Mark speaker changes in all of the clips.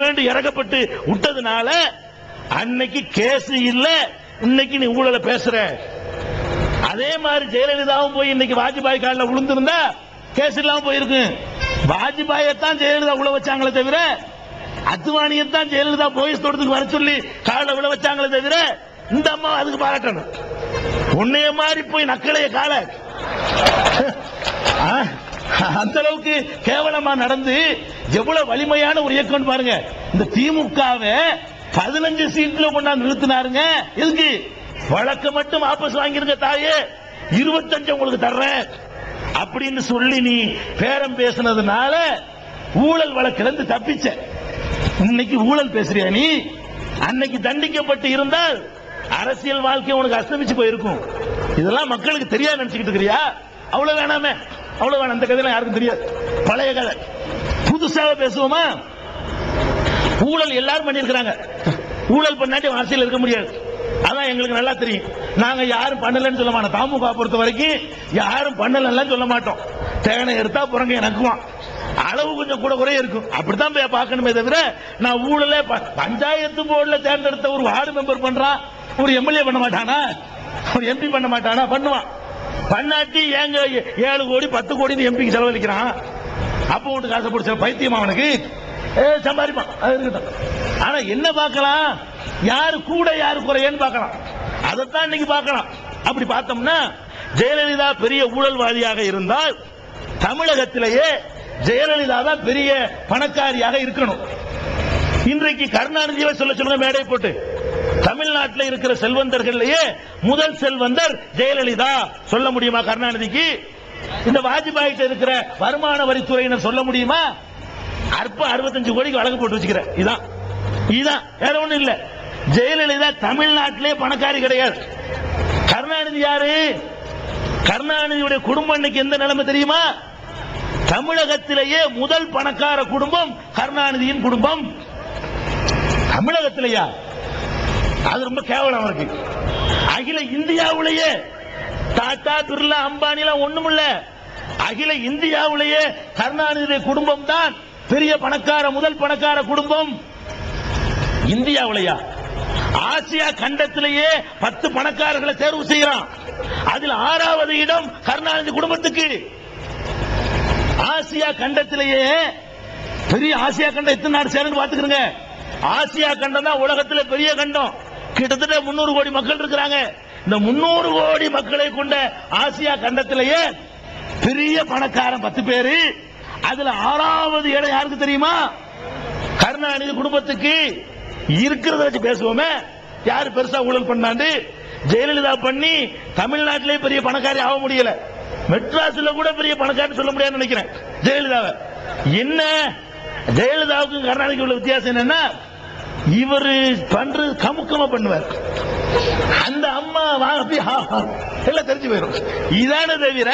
Speaker 1: இறக்கப்பட்டு விட்டதுனால அன்னைக்கு கேஸ் இல்ல, இன்னைக்கு நீ ஊழல பேசுற. அதே மாதிரி ஜெயலலிதாவும் போய் இன்னைக்கு வாஜ்பாய் காலில் விழுந்திருந்தா கேஸ் இல்லாம போயிருக்கு. வாஜ்பாயத்தான் ஜெயலலிதா உள்ள வச்சாங்களே தவிர, அத்வானியத்தான் ஜெயலலிதா போலீஸ் தோட்டத்துக்கு வர சொல்லி காலில் விழ வச்சாங்களே தவிர, இந்த அம்மா அதுக்கு பாராட்டணும். உன்னைய மாதிரி போய் நக்கலைய கால அந்த அளவுக்கு கேவலமா நடந்து எவ்வளவு வலிமையான ஒரு இயக்கம் பாருங்க. இந்த திமுகவை 15 சீட்ல கொண்டாந்து நிறுத்தினாருங்க. எதுக்கு? வழக்க மட்டும் வாபஸ் வாங்கிருங்க தாயே, 25 உங்களுக்கு தர்றேன் அப்படின்னு சொல்லி நீ பேரம் பேசினதுனால ஊழல் வழக்கிலிருந்து தப்பிச்ச. இன்னைக்கு ஊழல் பேசுறியா நீ? அன்னைக்கு தண்டிக்கப்பட்டு இருந்தால் அரசியல் வாழ்க்கை உனக்கு அஸ்தமிச்சு போயிருக்கும். இதெல்லாம் மக்களுக்கு தெரியாது நினைச்சுக்கிட்டு இருக்கிறியா? அவ்வளவு வேணாமே, அவ்வளவு வேணாம். அந்த கதையெல்லாம் யாருக்கும் தெரியாது, பழைய கதை. புதுசாக பேசுவோமா? ஊழல் எல்லாரும் பண்ணிருக்கிறாங்க. ஊழல் பண்ணாட்டி அரசியல் இருக்க முடியாது. அதான் எங்களுக்கு நல்லா தெரியும். நாங்க யாரும் பண்ணலன்னு சொல்ல மாட்டோம். தாமுக பொறுத்த வரைக்கும் யாரும் பண்ணலன்னு சொல்ல மாட்டோம். தேனை எடுத்தா புறங்க நக்குவான், அளவு கொஞ்சம் கூட குறைய இருக்கும். அப்படித்தான் போய் பார்க்கணுமே தவிர, நான் ஊழல பஞ்சாயத்து போர்டுல தேர்ந்தெடுத்த ஒரு வார்டு மெம்பர் பண்றான், ஒரு எம்எல்ஏ பண்ண மாட்டானா, ஒரு எம்பி பண்ண மாட்டானா? பண்ணுவான். பண்ணாட்டி ஏங்க 7 கோடி 10 கோடி எம்பிக்கு செலவழிக்கிறான். அப்ப வீட்டு காசை பிடிச்ச பைத்தியமா அவனுக்கு சம்பாதிப்பான். அது இருக்கட்டும். ஆனா என்ன பார்க்கலாம்? யாரு கூட யாரு குறையன்னு பார்க்கலாம். அதைத்தான் இன்னைக்கு பார்க்கலாம். அப்படி பார்த்தோம்னா ஜெயலலிதா பெரிய ஊழல்வாதியாக இருந்தால் தமிழகத்திலேயே ஜெயலலிதா தான் பெரிய பணக்காரியாக இருக்கணும். இன்றைக்கு கருணாநிதியை சொல்ல சொல்லுங்க மேடை போட்டு. தமிழ்நாட்டில் இருக்கிற செல்வந்தர்களையே முதல் செல்வந்தர் ஜெயலலிதா சொல்ல முடியுமா கருணாநிதிக்கு? இந்த வாஜ்பாய் இருக்கிற வருமான வரித்துறையினர் சொல்ல முடியுமா? அற்ப 65 கோடிக்கு வழக்கு போட்டு வச்சுக்கிற. இதான் வேற ஒண்ணும் இல்ல. ஜெயலலிதா தமிழ்நாட்டிலே பணக்காரி கிடையாது. கருணாநிதி யாரு? கருணாநிதியுடைய குடும்பம் இன்னைக்கு எந்த நிலைமை தெரியுமா? தமிழகத்திலேயே முதல் பணக்கார குடும்பம் கருணாநிதியின் குடும்பம். தமிழகத்திலேயா? அது ரொம்ப கேவலம் இருக்கு. அகில இந்தியாவிலேயே டாடா, பிர்லா, அம்பானி எல்லாம் ஒண்ணும் இல்ல. அகில இந்தியாவிலேயே கருணாநிதி குடும்பம் தான் பெரிய பணக்கார, முதல் பணக்கார குடும்பம். இந்தியாவிலேயா? ஆசியா கண்டத்திலேயே 10 பணக்காரர்களை தேர்வு செய்யறான். அதில் 6வது இடம் கருணாநிதி குடும்பத்துக்கு. ஆசியா கண்டத்திலேயே பெரிய ஆசியா கண்டம் எத்தனை நாடு சேர்ந்து பாத்துக்கிறங்க. ஆசியா கண்டம் தான் உலகத்தில் பெரிய கண்டம். கிட்டத்தட்ட 300 கோடி மக்கள் இருக்கிறாங்க. இந்த 300 கோடி மக்களை கொண்ட ஆசியா கண்டத்திலேயே பெரிய பணக்காரன் 10 பேரு. அதுல 6வது இடம் யாருக்கு தெரியுமா? கருணாநிதி குடும்பத்துக்கு. இருக்கிறத வச்சு பேசுவோமே, யாரு பெருசா ஊழல் பண்ணாண்டு? ஜெயலலிதா பண்ணி தமிழ்நாட்டிலே பெரிய பணக்காரி ஆக முடியல. மெட்ராஸ்ல கூட பெரிய பணக்காரி சொல்ல முடியாதுன்னு நினைக்கிறேன் ஜெயலலிதாவை. என்ன ஜெயலலிதாவுக்கும் கருணாநிதிக்கு உள்ள வித்தியாசம் என்னன்னா, இவரு பண்றது கமுக்கமா பண்ணுவார், அந்த அம்மா எல்லாம் தெரிஞ்சு போயிடும். இதான தவிர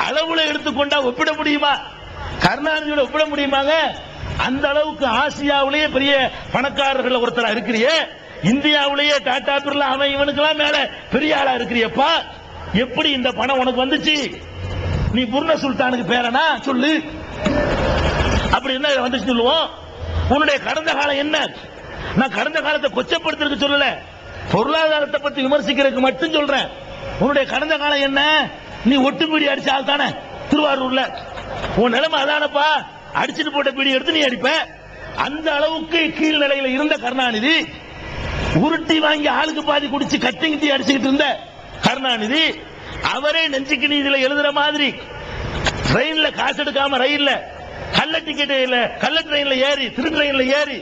Speaker 1: அளவுல எடுத்துக்கொண்டா ஒப்பிட முடியுமா? கருணாநிதியோட ஒப்பிட முடியுமாங்க? அந்த அளவுக்கு ஆசியாவிலேயே பெரிய பணக்காரர்கள் ஒருத்தரா இருக்கிறியே, இந்தியாவிலேயே டாடா, பிர்லா, அவன் இவனுக்கெல்லாம் மேல பெரிய ஆளா இருக்கிறியப்பா. எப்படி இந்த பணம் உனக்கு வந்துச்சு? நீ புர்ன சுல்தானுக்கு பேரனா சொல்லு. அப்படி என்ன வந்துச்சு சொல்லுவோம். உன்னுடைய கடந்த காலம் என்ன? நான் கடந்த காலத்தை கொச்சப்படுத்துறதுக்கு சொல்லல, பொருளாதாரத்தை பத்தி விமர்சிக்கிறதுக்கு மட்டும் சொல்றேன். உன்னுடைய கடந்த காலம் என்ன? நீ ஒட்டு பீடி அடிச்ச ஆள் தானே திருவாரூர்ல. உன் நிலைமை அதானப்பா. அடிச்சுட்டு போட்ட பீடி எடுத்து நீ அடிப்ப. அந்த அளவுக்கு கீழ்நிலையில இருந்த கருணாநிதி, உருட்டி வாங்கி ஆளுக்கு பாதி குடிச்சு கட்டிங் டீ அடிச்சுக்கிட்டு இருந்த கருணாநிதி, அவரே நெஞ்சுக்கு நீதியில எழுதுற மாதிரி ட்ரெயின்ல காசு எடுக்காம ரயில்ல கள்ள டிக்கெட் இல்ல கள்ள ட்ரெயின்ல ஏறி திரு ட்ரெயின்ல ஏறி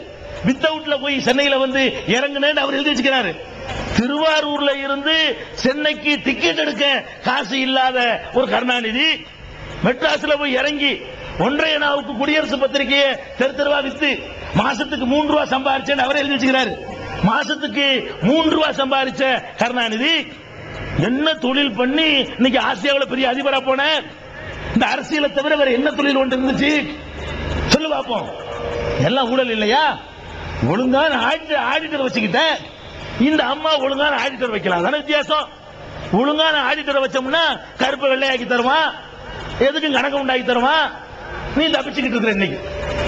Speaker 1: வித்தவுட்ல போய் சென்னையில வந்து இறங்குனேன்னு அவர் எழுதி வச்சுக்கிறாரு. திருவாரூர்ல இருந்து சென்னைக்கு டிக்கெட் எடுக்க காசு இல்லாத ஒரு கருணாநிதி மெட்ராஸ்ல போய் இறங்கி 1.5 நாவுக்கு குடியரசு பத்திரிகையை தெரு தெருவா வித்து மாசத்துக்கு 3 ரூபாய் சம்பாதிச்சேன்னு அவரே எழுதி வச்சுக்கிறாரு. மாசத்துக்கு 3 ரூபாய் சம்பாதிச்ச கருணாநிதி என்ன தொழில் பண்ணி இன்னைக்கு ஆசியாவில் பெரிய அதிபரா போன? இந்த அரசியலை தவிர வேற என்ன தொழில் ஒன்று இருந்துச்சு சொல்லு பார்ப்போம். எல்லாம் ஊழல் இல்லையா? ஒழுங்கான ஆடிட்டர் வச்சுக்கிட்ட இந்த அம்மா ஒழுங்கான ஆடிட்டர் வைக்கலாம், தானே வித்தியாசம். ஒழுங்கான ஆடிட்டரை வச்சோம்னா கருப்பை வெள்ளையாக்கி தருவான், எதுக்கும் கணக்கு உண்டாக்கி தருவான். நீ தப்பிச்சுக்கிட்டு இருக்கிற இன்னைக்கு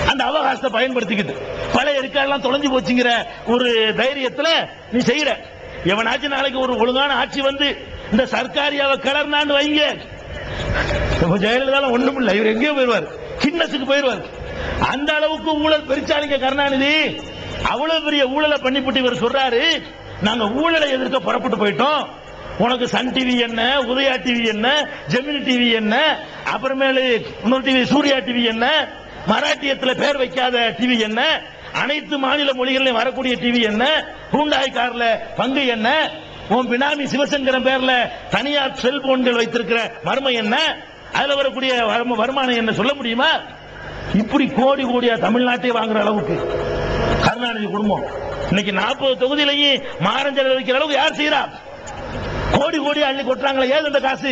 Speaker 1: அந்த அவகாசத்தை பயன்படுத்திக்கிட்டு பழைய ரெக்கார்ட் எல்லாம் தொலைஞ்சு போச்சுங்கிற ஒரு தைரியத்துல நீ செய்யற. எவனாச்சும் நாளைக்கு ஒரு ஒழுங்கான ஆட்சி வந்து இந்த சர்க்காரியாவை கிளர்னான்னு வைங்க, ஜெயலலிதா ஒண்ணும் இல்ல, இவர் எங்கேயோ போயிருவார், கின்னஸுக்கு போயிருவார். அந்த அளவுக்கு ஊழல் பெருச்சாலிங்க கருணாநிதி. அவ்வளவு பெரிய ஊழலை பண்ணிவிட்டு இவர் சொல்றாரு, நாங்க ஊழலை எதிர்க்க புறப்பட்டு போயிட்டோம். உனக்கு சன் டிவி என்ன, உதயா டிவி என்ன, ஜெமினி டிவி என்ன, அப்புறமேலு இன்னொரு டிவி சூர்யா டிவி என்ன, மராட்டியத்தில் பேர் வைக்காத டிவி என்ன, அனைத்து மாநில மொழிகளிலும் வரக்கூடிய டிவி என்ன, ஹூண்டாய் கார்ல பங்கு என்ன, உன் பினாமி சிவசங்கரன் பேர்ல தனியார் செல்போன்கள் வைத்திருக்கிற மர்ம என்ன, அதுல வரக்கூடிய வருமானம் என்ன சொல்ல முடியுமா? இப்படி கோடி கோடியா தமிழ்நாட்டை வாங்குற அளவுக்கு கருணாநிதி குடும்பம் இன்னைக்கு 40 தொகுதியிலையும் மாரஞ்சல் வைக்கிற அளவுக்கு யார் செய்யறா? கோடி கோடி அள்ளி கொட்டுறாங்களே, ஏது அந்த காசு?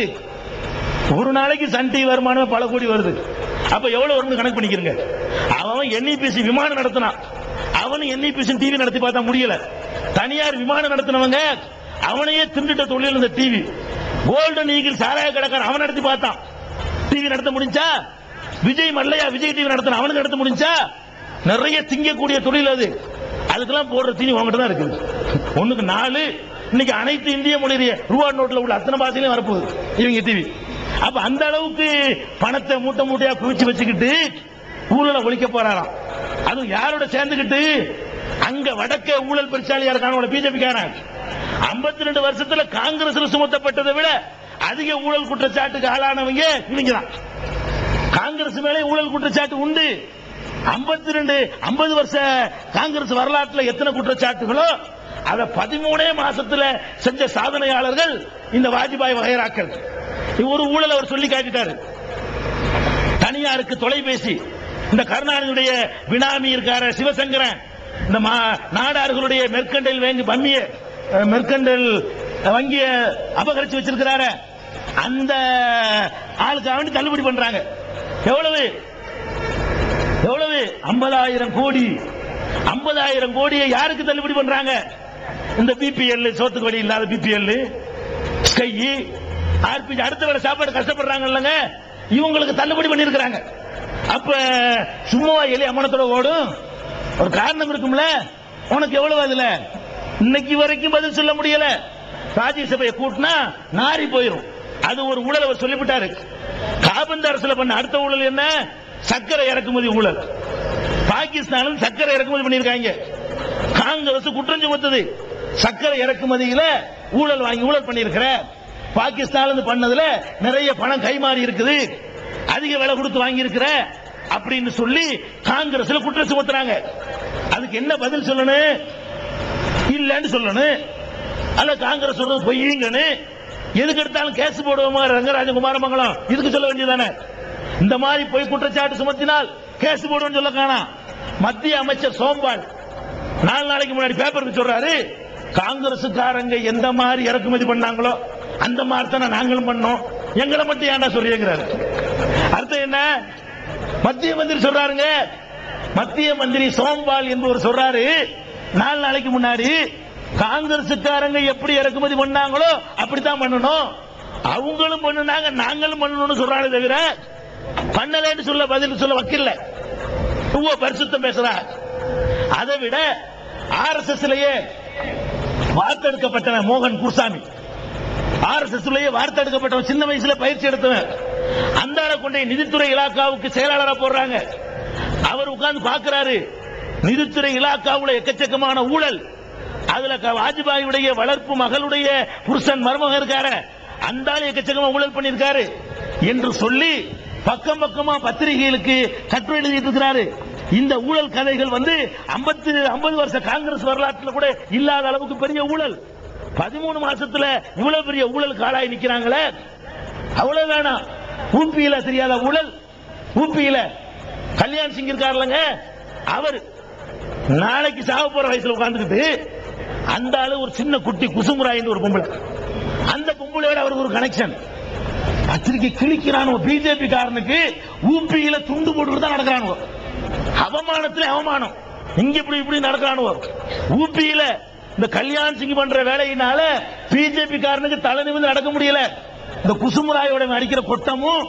Speaker 1: ஒரு நாளைக்கு சன் டிவி வருமானம் பல கோடி வருது. அப்ப எவ்வளவு வரும்னு கணக்கு பண்ணிக்கிறங்க. அவன் NEPC விமானம் நடத்தினான், அவனு NEPC டிவி நடத்தி பார்த்தா முடியல. தனியார் விமானம் நடத்தினவங்க அவனையே திண்டுட்ட தொழில் இந்த டிவி. கோல்டன் ஈகிள் சாராய கடைக்காரன் அவன் நடத்தி பார்த்தான், டிவி நடத்த முடிஞ்சா? விஜய் மல்லையா விஜய் டிவி நடத்தின அவனுக்கு நடத்த முடிஞ்சா? நிறைய திங்கக்கூடிய தொழில் அது. அதுக்கெல்லாம் போடுற தீனி உங்ககிட்ட தான் இருக்குது. ஒண்ணுக்கு 4 இன்னைக்கு அனைத்து இந்திய மொழியில ரூபா நோட்ல உள்ள அத்தனை பாசையிலும் வரப்போகுது இவங்க டிவி. அப்ப அந்த அளவுக்கு பணத்தை மூட்டை மூட்டையா குவிச்சு வச்சுக்கிட்டு ஊழலை ஒழிக்க போறாராம். அது யாரோட சேர்ந்துக்கிட்டு? அங்க வடக்க ஊழல் பெருச்சாலியா இருக்கான பிஜேபி காரன் 52 வருஷத்துல காங்கிரஸ்ல சுமத்தப்பட்டதை விட அதிக ஊழல் குற்றச்சாட்டுக்கு ஆளானவங்க இவங்க தான். காங்கிரஸ் மேலே ஊழல் குற்றச்சாட்டு உண்டு. 50 வருஷ காங்கிரஸ் வரலாற்றுல எத்தனை குற்றச்சாட்டுகளோ அதை 13 மாசத்துல செஞ்ச சாதனையாளர்கள் இந்த வாஜ்பாய் வகைராக்கள். ஒரு ஊழல் அவர் சொல்லி காட்டிட்டாரு. தனியாருக்கு தொலைபேசி, இந்த கருணாநிதியுடைய பினாமி இருக்கார சிவசங்கரன், இந்த நாடார்களுடைய மெர்கண்டைல் வங்கி பம்மிய மெர்கண்டைல் வங்கிய அபகரிச்சு வச்சிருக்கிறாரு, அந்த ஆளுக்கு வேண்டி தள்ளுபடி பண்றாங்க. எவ்வளவு 50,000 கோடி. 50,000 கோடியை யாருக்கு தள்ளுபடி பண்றாங்க? இந்த பிபிஎல், சோத்துக்கு வழி இல்லாத பிபிஎல், ஸ்கை, ஆர்பிஜி, அடுத்த வேலை சாப்பாடு கஷ்டப்படுறாங்க இல்லங்க, இவங்களுக்கு தள்ளுபடி பண்ணிருக்கிறாங்க. அப்ப சும்மா எலி அம்மனத்தோட ஓடும், ஒரு காரணம் இருக்கும்ல. உனக்கு எவ்வளவு அதுல இன்னைக்கு வரைக்கும் பதில் சொல்ல முடியல. ராஜ்யசபையை கூட்டினா நாரி போயிரும். அது ஒரு ஊழல் அவர் சொல்லிவிட்டாரு. காபந்து அரசுல பண்ண அடுத்த ஊழல் என்ன? சர்க்கரை இறக்குமதி ஊழல். பாகிஸ்தானில் சர்க்கரை இறக்குமதி பண்ணிருக்காங்க. காங்கிரஸ் குற்றம் சுமத்தது, சர்க்கரை இறக்குமதியில ஊழல் வாங்கி ஊழல் பண்ணிருக்கிற, பாகிஸ்தான் பண்ணதுல நிறைய பணம் கைமாறி இருக்குது, அதிக விலை கொடுத்து வாங்கி இருக்கிற அப்படின்னு சொல்லி காங்கிரஸ்ல குற்றம் சுமத்துறாங்க. அதுக்கு என்ன பதில் சொல்லணும்? இல்லன்னு சொல்லணும். அல்ல காங்கிரஸ் சொல்றது பொய்யுங்கன்னு எதுக்கு எடுத்தாலும் கேஸ் போடுவோமா ரங்கராஜன் குமாரமங்கலம், இதுக்கு சொல்ல வேண்டியதானே? இந்த மாதிரி பொய் குற்றச்சாட்டு சுமத்தினால் கேஸ் போடுவோம் சொல்ல காணா. மத்திய அமைச்சர் சோம்பால் 4 நாளைக்கு முன்னாடி பேப்பருக்கு சொல்றாரு, காங்கிரசுக்காரங்க எந்த மாதிரி இறக்குமதி பண்ணாங்களோ அந்த மாதிரி தானே நாங்களும் பண்ணோம், எங்களை மட்டும் ஏன்டா சொல்லியிருக்கிறாரு. அர்த்தம் என்ன? மத்திய மந்திரி சொல்றாருங்க. மத்திய மந்திரி சோம்பால் என்பவர் சொல்றாரு, 4 நாளைக்கு முன்னாடி காங்கிரசுக்காரங்க எப்படி இறக்குமதி பண்ணாங்களோ அப்படித்தான் பண்ணணும், அவங்களும் பண்ணுனாங்க நாங்களும் பண்ணணும்னு சொல்றாங்க. தவிர பண்ணலன்னு சொல்ல பதில் சொல்ல வக்கில்ல. பரிசுத்தம் பேசுற. அதை விட RSS வார்த்தெடுக்கப்பட்ட மோகன் குருசாமி, RSS வார்த்தெடுக்கப்பட்டவன், சின்ன வயசுல பயிற்சி எடுத்தவன், அந்த கொண்ட நிதித்துறை இலாக்காவுக்கு செயலாளராக போடுறாங்க. அவர் உட்கார்ந்து பார்க்கிறாரு, நிதித்துறை இலாக்காவுல எக்கச்சக்கமான ஊழல். அதுல வாஜ்பாயுடைய வளர்ப்பு மகளுடைய புருஷன் மருமகன் இருக்காரு, அந்த எக்கச்சக்கமா ஊழல் பண்ணிருக்காரு என்று சொல்லி பக்கம் பக்கமா பத்திரிகைகளுக்கு கட்டுரை எழுதிட்டு இருக்கிறாரு. இந்த ஊழல் கதைகள் 50 வருஷ காங்கிரஸ் வரலாற்றில் கூட இல்லாத அளவுக்கு பெரிய ஊழல். 13 மாசத்துல இவ்வளவு பெரிய ஊழல் காலாய் நிக்கிறாங்களே, அவ்வளவு வேணாம். ஊபியில தெரியாத ஊழல். ஊபியில கல்யாண் சிங் இருக்காருலங்க, அவர் நாளைக்கு சாவ போற வயசுல உட்கார்ந்துக்கிட்டு அந்த ஆளு ஒரு சின்ன குட்டி குசுமுராயின்னு ஒரு பொம்பளை, அந்த பொம்பளையோட அவருக்கு ஒரு கனெக்ஷன். பத்திரிகை கிழிக்கிறானோ பிஜேபி காரனுக்கு ஊபியில துண்டு போட்டு தான் நடக்கிறானோ, அவமானத்துல அவமானம். இங்க இப்படி நடக்கிறானோ ஊபியில. இந்த கல்யாண் சிங் பண்ற வேலையினால பிஜேபி காரனுக்கு தலை நிமிர்ந்து நடக்க முடியல. இந்த குசுமுராயோட அடிக்கிற கொட்டமும்,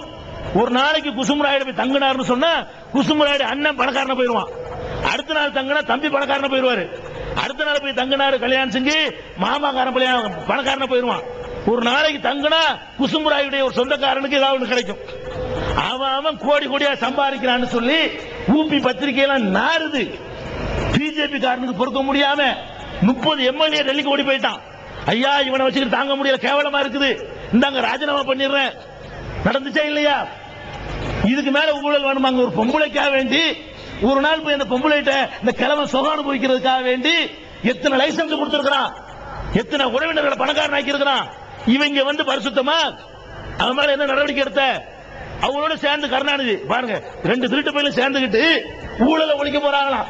Speaker 1: ஒரு நாளைக்கு குசுமுராயோட போய் தங்கினார்னு சொன்னா குசுமுராயோட அண்ணன் பணக்காரன போயிருவான். அடுத்த நாள் தங்கினா தம்பி பணக்காரன போயிருவாரு. அடுத்த நாள் போய் தங்கினாரு கல்யாணம் செஞ்சு மாமாக்காரன் பணக்காரன போயிருவான். ஒரு நாளைக்கு தங்கினா குசும்புராயுடைய ஒரு சொந்தக்காரனுக்கு ஏதாவது ஒன்று கிடைக்கும். அவன் கோடி கோடியா சம்பாதிக்கிறான்னு சொல்லி ஊபி பத்திரிகையெல்லாம் நாருது. பிஜேபி காரனுக்கு பொறுக்க முடியாம 30 எம்எல்ஏ டெல்லிக்கு ஓடி போயிட்டான். ஐயா இவனை வச்சுக்கிட்டு தாங்க முடியல, கேவலமா இருக்குது, இந்தாங்க ராஜினாமா பண்ணிடுறேன். நடந்துச்சா இல்லையா? இதுக்கு மேல ஊழல் வேணுமாங்க? ஒரு பொம்பளைக்காக வேண்டி ஒரு நாள் போய் அந்த பொம்பளைகிட்ட இந்த கிழமை சுகம் அனுபவிக்கிறதுக்காக வேண்டி எத்தனை லைசன்ஸ் கொடுத்திருக்கிறான், எத்தனை உறவினர்களை பணக்காரன் ஆக்கி இருக்கிறான். இவங்க வந்து பரிசுத்தமா அவன் மேல என்ன நடவடிக்கை எடுத்த? அவங்களோட சேர்ந்து கருணாநிதி பாருங்க 2 திருட்டு பையில சேர்ந்துகிட்டு ஊழலை ஒழிக்க போறாங்களாம்.